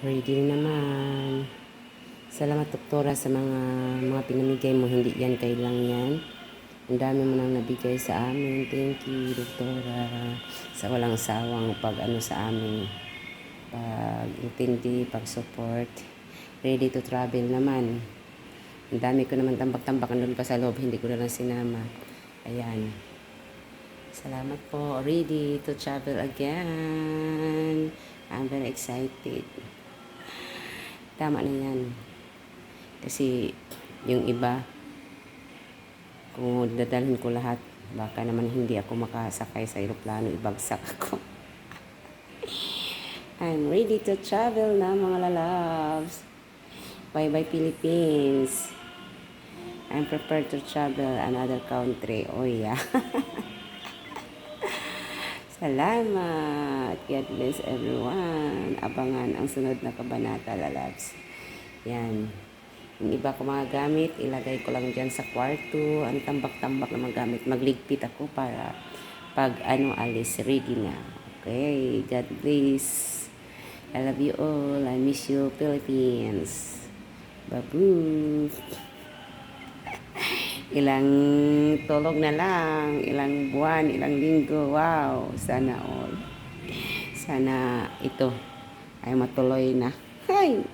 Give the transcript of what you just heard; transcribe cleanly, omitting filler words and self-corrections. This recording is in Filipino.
Ready naman. Salamat, doktora, sa mga pinamigay mo. Hindi yan kailang yan. Ang dami mo nang nabigay sa amin. Thank you, doktora. Sa walang sawang pag-ano sa amin. Pag-intindi, pag-support. Ready to travel naman. Ang dami ko naman tambak-tambakan doon pa sa loob. Hindi ko na lang sinama. Ayan. Salamat po. Ready to travel again. I'm very excited. Tama na yan. Kasi yung iba, kung dadalhin ko lahat, baka naman hindi ako makasakay sa eroplano, ibagsak ako. I'm ready to travel na, mga lalabs. Bye-bye, Philippines. I'm prepared to travel another country. Oh yeah. Salamat. God bless everyone. Abangan ang sunod na kabanata, lalabs. Yan. Yung iba ko mga gamit, ilagay ko lang dyan sa kwarto. Ang tambak-tambak na mga gamit. Magligpit ako para pag alis, ready na. Okay. God bless. I love you all. I miss you, Philippines. Babu. Ilang tulog na lang, ilang buwan, ilang linggo. Wow, sana all. Sana ito ay matuloy na. Hay!